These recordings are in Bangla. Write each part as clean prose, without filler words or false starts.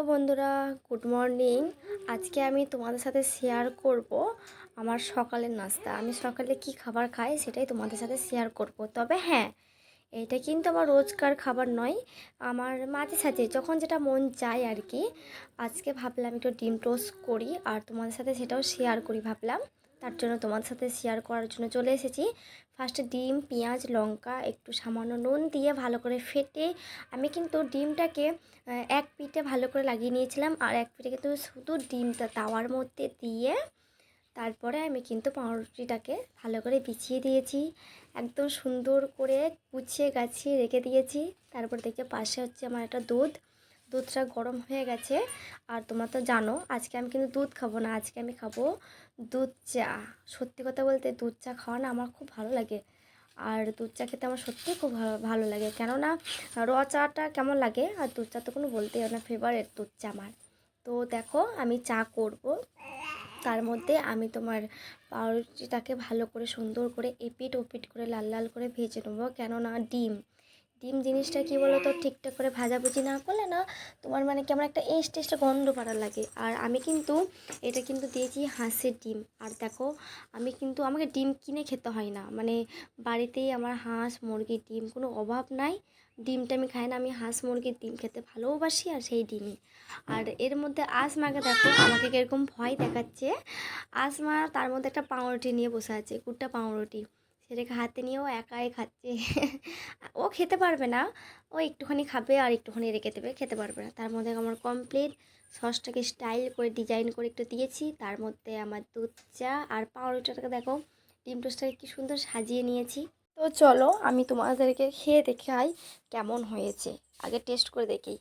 বন্ধুরা, গুড মর্নিং। আজকে আমি তোমাদের সাথে শেয়ার করব আমার সকালের নাস্তা। আমি সকালে কি খাবার খাই সেটাই তোমাদের সাথে শেয়ার করব। তবে হ্যাঁ, এটা কিন্তু আমার রোজকার খাবার নয়, আমার মাঝে সাঝে যখন যেটা মন চায় আর কি। আজকে ভাবলাম একটু ডিম টোস্ট করি আর তোমাদের সাথে সেটাও শেয়ার করি ভাবলাম। তার জন্য তোমাদের সাথে শেয়ার করার জন্য চলে এসেছি। ফার্স্টে ডিম, পেঁয়াজ, লঙ্কা, একটু সামান্য নুন দিয়ে ভালো করে ফেটে আমি কিন্তু ডিমটাকে এক পিঠে ভালো করে লাগিয়ে নিয়েছিলাম, আর এক পিঠে কিন্তু শুধু ডিমটা তাওয়ার মধ্যে দিয়ে তারপরে আমি কিন্তু পাউরুটিটাকে ভালো করে বিছিয়ে দিয়েছি, একদম সুন্দর করে গুছিয়ে গাছিয়ে রেখে দিয়েছি। তারপর দেখে পাশে হচ্ছে আমার একটা দুধটা গরম হয়ে গেছে। আর তোমরা তো জানো আজকে আমি কিন্তু দুধ খাবো না, আজকে আমি খাবো দুধ চা। সত্যি কথা বলতে দুধ চা খাওয়া না আমার খুব ভালো লাগে, আর দুধ চা খেতে আমার সত্যিই খুব ভালো লাগে। কেননা র চাটা কেমন লাগে, আর দুধ চা তো কোনো বলতেই হয় না, ফেভারিট দুধ চা আমার। তো দেখো আমি চা করব, তার মধ্যে আমি তোমার পাউরুটিটাকে ভালো করে সুন্দর করে এপিট ওপিট করে লাল লাল করে ভেজে নেবো। কেননা ডিম ডিম জিনিসটা কী বলো তো, ঠিকঠাক করে ভাজাভুজি না করলে না তোমার মানে কেমন একটা টেস্টে গন্ধ পাড়া লাগে। আর আমি কিন্তু এটা কিন্তু দিয়েছি হাঁসের ডিম। আর দেখো আমি কিন্তু আমাকে ডিম কিনে খেতে হয় না, মানে বাড়িতেই আমার হাঁস মুরগির ডিম, কোনো অভাব নাই। ডিমটা আমি খাই না, আমি হাঁস মুরগির ডিম খেতে ভালোবাসি, আর সেই ডিমই। আর এর মধ্যে আসমাকে দেখো আমাকে কীরকম ভয় দেখাচ্ছে। আসমা তার মধ্যে একটা পাউরুটি নিয়ে বসে আছে, কুট্টা পাউরুটি, সেটাকে হাতে নিয়েও একাই খাচ্ছে। ও খেতে পারবে না, ও একটুখানি খাবে আর একটুখানি রেখে দেবে, খেতে পারবে না। তার মধ্যে আমার কমপ্লিট সসটাকে স্টাইল করে ডিজাইন করে একটু দিয়েছি, তার মধ্যে আমার দুধ চা আর পাউরুটিটাকে দেখো ডিম টোস্টটাকে কি সুন্দর সাজিয়ে নিয়েছি। তো চলো আমি তোমাদেরকে খেয়ে দেখাই কেমন হয়েছে, আগে টেস্ট করে দেখি।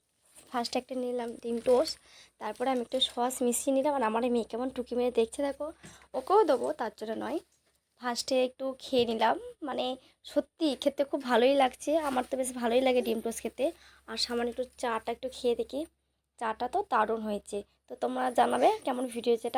ফার্স্ট একটা নিলাম ডিম টোস্ট, তারপরে আমি একটু সস মিশিয়ে নিলাম। আর আমার মেয়ে কেমন টুকি মেরে দেখছে দেখো, ওকেও দেবো তার জন্য নয়। ফার্স্টে একটু খেয়ে নিলাম, মানে সত্যি খেতে খুব ভালোই লাগছে, আমার তো বেশ ভালোই লাগে ডিম টোস্ট খেতে। আর সামান্য একটু চাটা একটু খেয়ে দেখি, চাটা তো দারুণ হয়েছে। তো তোমরা জানাবে কেমন ভিডিও হয়েছে।